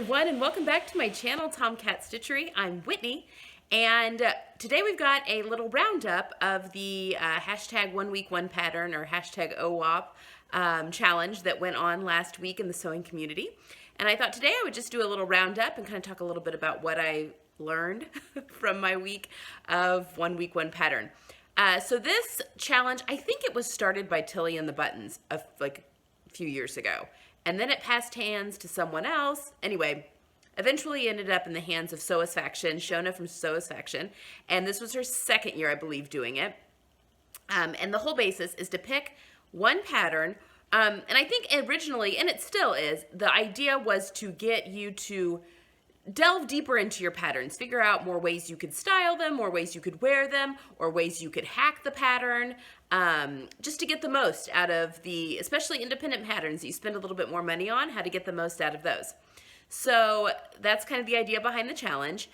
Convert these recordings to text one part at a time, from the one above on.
everyone, and welcome back to my channel, Tomcat Stitchery. I'm Whitney, and today we've got a little roundup of the hashtag 1 week 1 pattern, or hashtag OWOP challenge that went on last week in the sewing community. And I thought today I would just do a little roundup and kind of talk a little bit about what I learned from my week of 1 week 1 pattern. So this challenge, I think it was started by Tilly and the Buttons like a few years ago. And then it passed hands to someone else. Anyway, eventually ended up in the hands of Sewisfaction, Shona from Sewisfaction. And this was her second year, I believe, doing it. And the whole basis is to pick one pattern. And I think originally, and it still is, the idea was to get you to delve deeper into your patterns, figure out more ways you could style them, more ways you could wear them, or ways you could hack the pattern, just to get the most out of the, especially independent patterns that you spend a little bit more money on, how to get the most out of those. So that's kind of the idea behind the challenge.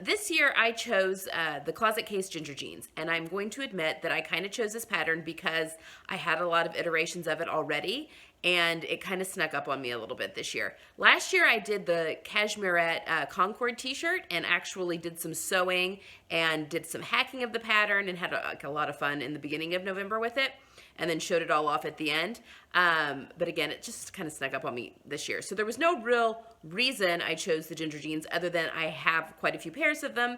This year I chose the Closet Case Ginger Jeans, and I'm going to admit that I kind of chose this pattern because I had a lot of iterations of it already, and it kind of snuck up on me a little bit this year. Last year I did the Cashmerette Concord t-shirt and actually did some sewing and did some hacking of the pattern and had a lot of fun in the beginning of November with it, and then showed it all off at the end. But again, it just kind of snuck up on me this year. So there was no real reason I chose the ginger jeans other than I have quite a few pairs of them.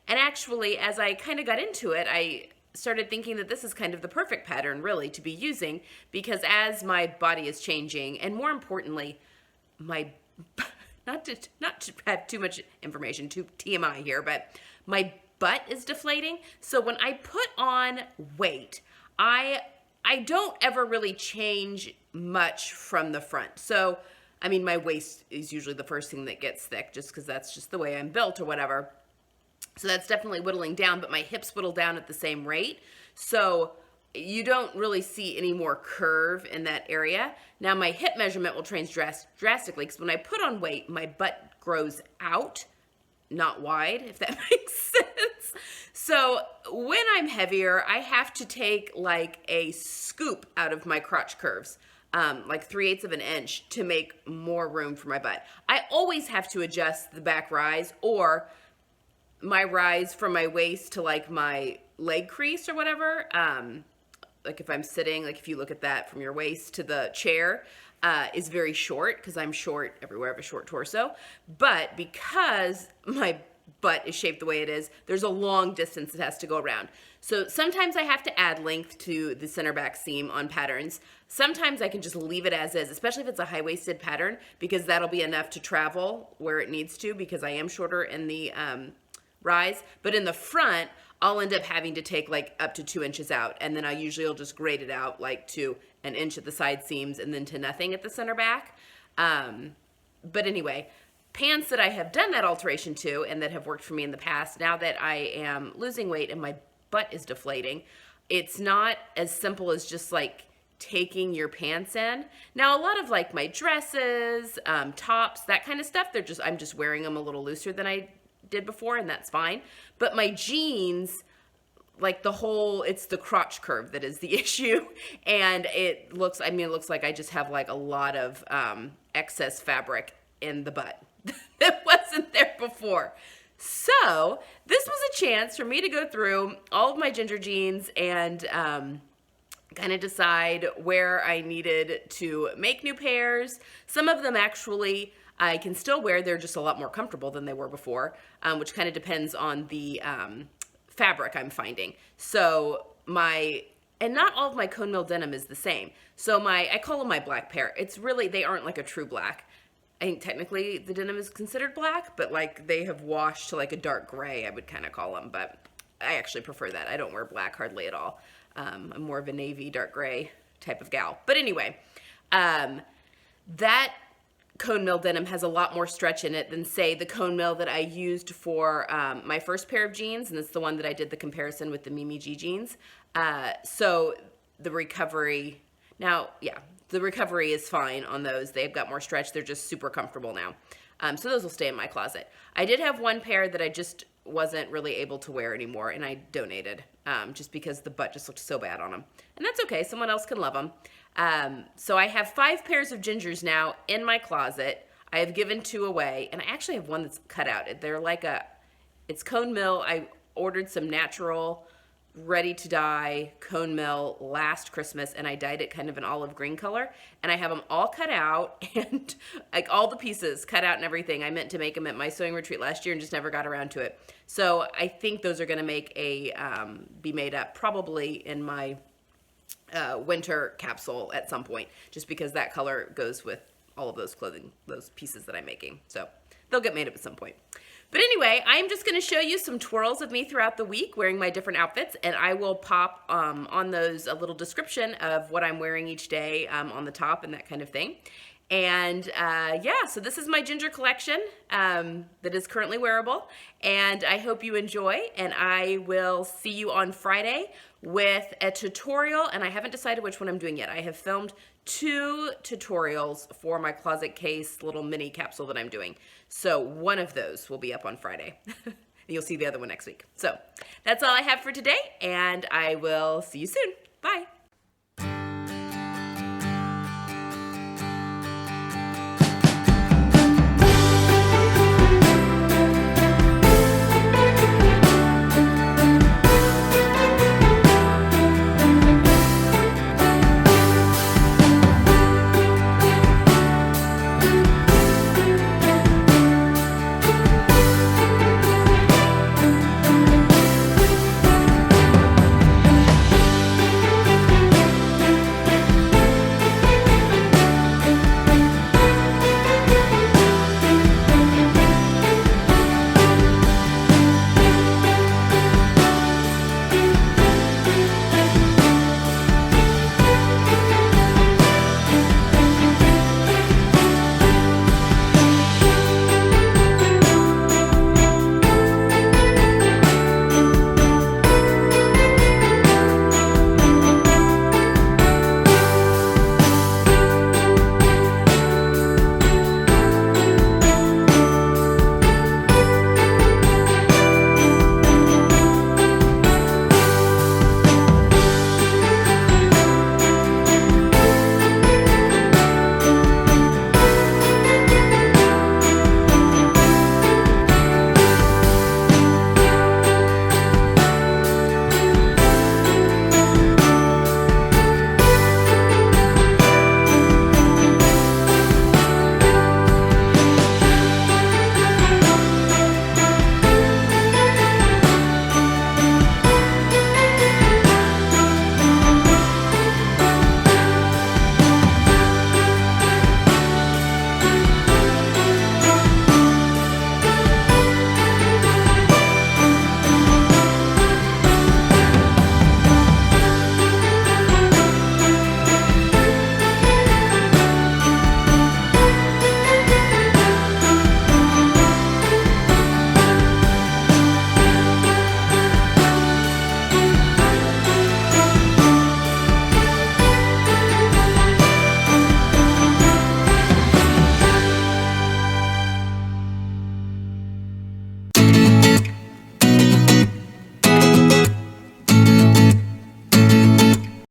And actually, as I kind of got into it, I started thinking that this is kind of the perfect pattern really to be using, because as my body is changing, and more importantly, my, not to have too much information, too TMI here, but my butt is deflating. So when I put on weight, I don't ever really change much from the front. So, I mean, my waist is usually the first thing that gets thick just because that's just the way I'm built or whatever. So that's definitely whittling down, but my hips whittle down at the same rate. So you don't really see any more curve in that area. Now my hip measurement will change drastically because when I put on weight, my butt grows out, not wide, if that makes sense. So when I'm heavier, I have to take like a scoop out of my crotch curves, like 3/8 of an inch to make more room for my butt. I always have to adjust the back rise or my rise from my waist to like my leg crease or whatever. Like if I'm sitting, like if you look at that from your waist to the chair, is very short because I'm short everywhere. I have a short torso. But because my butt is shaped the way it is, there's a long distance that has to go around. So sometimes I have to add length to the center back seam on patterns. Sometimes I can just leave it as is, especially if it's a high-waisted pattern, because that'll be enough to travel where it needs to because I am shorter in the rise. But in the front, I'll end up having to take like up to 2 inches out, and then I usually will just grade it out like to 1 inch at the side seams and then to nothing at the center back. But anyway, pants that I have done that alteration to and that have worked for me in the past, now that I am losing weight and my butt is deflating, it's not as simple as just like taking your pants in. Now a lot of like my dresses, tops, that kind of stuff, I'm just wearing them a little looser than I did before, and that's fine. But my jeans, like it's the crotch curve that is the issue, and it looks like I just have like a lot of excess fabric in the butt that wasn't there before. So this was a chance for me to go through all of my ginger jeans and kind of decide where I needed to make new pairs. Some of them actually I can still wear. They're just a lot more comfortable than they were before, which kind of depends on the fabric I'm finding. So and not all of my cone mill denim is the same. So I call them my black pair. It's really, they aren't like a true black. I think technically the denim is considered black, but like they have washed to like a dark gray, I would kind of call them, but I actually prefer that. I don't wear black hardly at all. I'm more of a navy, dark gray type of gal. But anyway, that cone mill denim has a lot more stretch in it than, say, the cone mill that I used for my first pair of jeans, and it's the one that I did the comparison with the Mimi G jeans. So the recovery, the recovery is fine on those. They've got more stretch. They're just super comfortable now. So those will stay in my closet. I did have one pair that I just wasn't really able to wear anymore, and I donated just because the butt just looked so bad on them. And that's okay. Someone else can love them. So I have 5 pairs of gingers now in my closet. I have given 2 away, and I actually have one that's cut out. They're like it's cone mill. I ordered some natural, ready to dye cone mill last Christmas, and I dyed it kind of an olive green color, and I have them all cut out, and like all the pieces cut out and everything. I meant to make them at my sewing retreat last year and just never got around to it. So I think those are going to make be made up probably in my winter capsule at some point, just because that color goes with all of those those pieces that I'm making. So they'll get made up at some point. But anyway, I'm just going to show you some twirls of me throughout the week wearing my different outfits, and I will pop on those a little description of what I'm wearing each day on the top and that kind of thing. And yeah, so this is my ginger collection that is currently wearable, and I hope you enjoy, and I will see you on Friday with a tutorial, and I haven't decided which one I'm doing yet. I have filmed 2 tutorials for my closet case little mini capsule that I'm doing. So one of those will be up on Friday. You'll see the other one next week. So that's all I have for today, and I will see you soon. Bye.